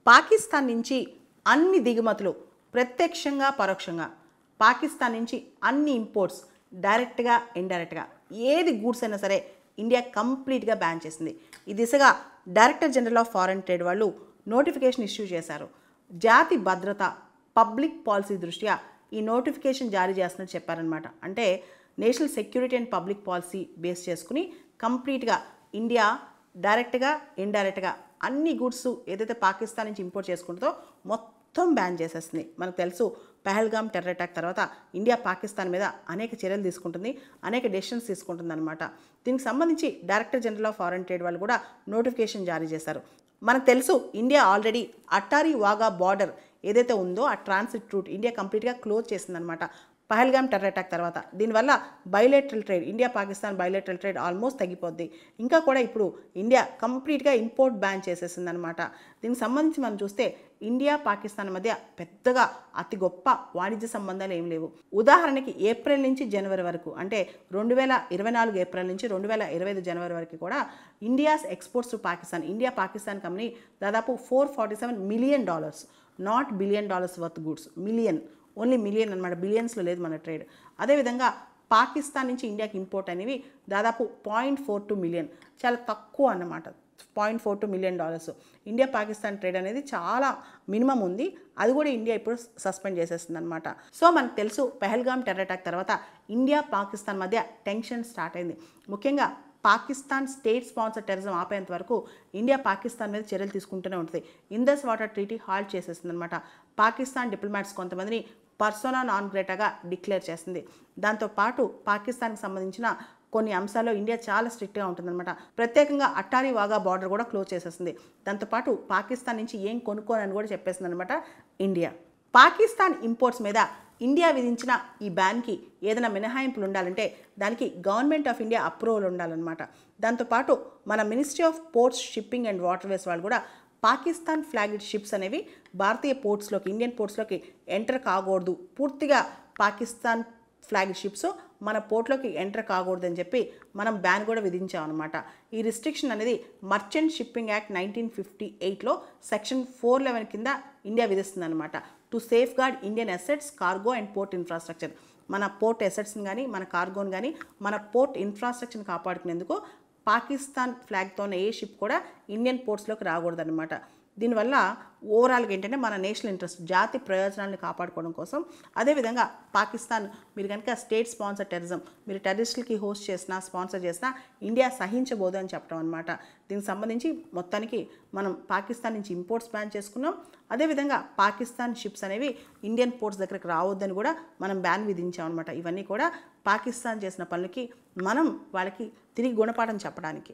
పాకిస్తాన్ నుంచి అన్ని దిగుమతులు ప్రత్యక్షంగా పరోక్షంగా పాకిస్తాన్ నుంచి అన్ని ఇంపోర్ట్స్ డైరెక్ట్గా ఇండైరెక్ట్గా ఏది గూడ్స్ అయినా సరే ఇండియా కంప్లీట్గా బ్యాన్ చేసింది. ఈ దిశగా director general of foreign trade వాళ్ళు నోటిఫికేషన్ ఇష్యూ చేశారు. జాతి భద్రత పబ్లిక్ పాలసీ దృష్ట్యా ఈ నోటిఫికేషన్ జారీ చేస్తున్నట్టు చెప్పారనమాట. అంటే national security and public policy base చేసుకుని కంప్లీట్గా ఇండియా డైరెక్ట్గా ఇండైరెక్ట్గా అన్ని గూడ్స్ ఏదైతే పాకిస్తాన్ నుంచి ఇంపోర్ట్ చేసుకుంటుందో మొత్తం బ్యాన్ చేసేస్తుంది. మనకు తెలుసు పహల్గామ్ టెర్రర్ అటాక్ తర్వాత ఇండియా పాకిస్తాన్ మీద అనేక చర్యలు తీసుకుంటుంది, అనేక డెసిషన్స్ తీసుకుంటుంది అనమాట. దీనికి సంబంధించి director general of foreign trade వాళ్ళు కూడా నోటిఫికేషన్ జారీ చేశారు. మనకు తెలుసు India already Attari Wagah border ఏదైతే ఉందో ఆ ట్రాన్సిట్ రూట్ ఇండియా కంప్లీట్గా క్లోజ్ చేసిందనమాట పహల్గామ్ టెర్రర్ అటాక్ తర్వాత. దీనివల్ల bilateral trade India Pakistan bilateral trade almost తగ్గిపోద్ది. ఇంకా కూడా ఇప్పుడు ఇండియా కంప్లీట్గా ఇంపోర్ట్ బ్యాన్ చేసేసిందనమాట. దీనికి సంబంధించి మనం చూస్తే ఇండియా పాకిస్తాన్ మధ్య పెద్దగా అతి గొప్ప వాణిజ్య సంబంధాలు ఏం లేవు. ఉదాహరణకి ఏప్రిల్ నుంచి జనవరి వరకు అంటే 2024 ఏప్రిల్ నుంచి 2025 జనవరి వరకు కూడా India's exports to Pakistan India Pakistan company దాదాపు $447 million, not billion dollars worth goods, million, only million అనమాట, బిలియన్స్లో లేదు మన ట్రేడ్. అదేవిధంగా పాకిస్తాన్ నుంచి ఇండియాకి ఇంపోర్ట్ అనేవి దాదాపు $0.42 మిలియన్, చాలా తక్కువ అన్నమాట. $0.42 మిలియన్. ఇండియా పాకిస్తాన్ ట్రేడ్ అనేది చాలా మినిమం ఉంది, అది కూడా ఇండియా ఇప్పుడు సస్పెండ్ చేసేస్తుంది అనమాట. సో మనకు తెలుసు పహల్గామ్ టెర్రర్ అటాక్ తర్వాత ఇండియా పాకిస్తాన్ మధ్య టెన్షన్ స్టార్ట్ అయింది. ముఖ్యంగా పాకిస్తాన్ స్టేట్ స్పాన్సర్ టెర్రరిజం ఆపేంత వరకు ఇండియా పాకిస్తాన్ మీద చర్యలు తీసుకుంటూనే ఉంటుంది. ఇండస్ వాటర్ ట్రీటీ హాల్ట్ చేసేస్తుంది అనమాట. పాకిస్తాన్ డిప్లొమాట్స్ కొంతమందిని పర్సోనా నాన్ గ్రేటాగా డిక్లేర్ చేస్తుంది. దాంతోపాటు పాకిస్తాన్కి సంబంధించిన కొన్ని అంశాల్లో ఇండియా చాలా స్ట్రిక్ట్గా ఉంటుందన్నమాట. ప్రత్యేకంగా అట్టారీ వాగా బార్డర్ కూడా క్లోజ్ చేసేస్తుంది. దాంతోపాటు పాకిస్తాన్ నుంచి ఏం కొనుక్కోనని కూడా చెప్పేసింది అనమాట ఇండియా. పాకిస్తాన్ ఇంపోర్ట్స్ మీద ఇండియా విధించిన ఈ బ్యాన్కి ఏదైనా మినహాయింపులు ఉండాలంటే దానికి గవర్నమెంట్ ఆఫ్ ఇండియా అప్రూవల్ ఉండాలన్నమాట. దాంతోపాటు మన ministry of ports shipping and waterways వాళ్ళు కూడా పాకిస్తాన్ ఫ్లాగ్డ్ షిప్స్ అనేవి భారతీయ పోర్ట్స్లోకి ఇండియన్ పోర్ట్స్లోకి ఎంటర్ కాకూడదు, పూర్తిగా పాకిస్తాన్ ఫ్లాగ్ షిప్స్ మన పోర్ట్లోకి ఎంటర్ కాకూడదు అని చెప్పి మనం బ్యాన్ కూడా విధించామన్నమాట. ఈ రిస్ట్రిక్షన్ అనేది మర్చెంట్ షిప్పింగ్ యాక్ట్ 1958లో సెక్షన్ 411 కింద ఇండియా విధిస్తుంది అనమాట. To safeguard Indian assets, cargo and port infrastructure. మన పోర్ట్ అసెట్స్ని కానీ మన కార్గోని కానీ మన పోర్ట్ ఇన్ఫ్రాస్ట్రక్చర్ని కాపాడుకునేందుకు పాకిస్తాన్ ఫ్లాగ్తోనే ఏ షిప్ కూడా ఇండియన్ పోర్ట్స్లోకి రాకూడదన్నమాట. దీనివల్ల ఓవరాల్గా ఏంటంటే మన నేషనల్ ఇంట్రెస్ట్ జాతి ప్రయోజనాలను కాపాడుకోవడం కోసం, అదేవిధంగా పాకిస్తాన్ మీరు కనుక స్టేట్ స్పాన్సర్ టెర్రరిజం మీరు టెర్రరిస్టులకి హోస్ట్ చేసినా స్పాన్సర్ చేసినా ఇండియా సహించబోదు అని చెప్పడం అనమాట. దీనికి సంబంధించి మొత్తానికి మనం పాకిస్తాన్ నుంచి ఇంపోర్ట్స్ బ్యాన్ చేసుకున్నాం. అదేవిధంగా పాకిస్తాన్ షిప్స్ అనేవి ఇండియన్ పోర్ట్స్ దగ్గరికి రావద్దని కూడా మనం బ్యాన్ విధించాం అనమాట. ఇవన్నీ కూడా పాకిస్తాన్ చేసిన పనులకి మనం వాళ్ళకి తిరిగి గుణపాఠం చెప్పడానికి.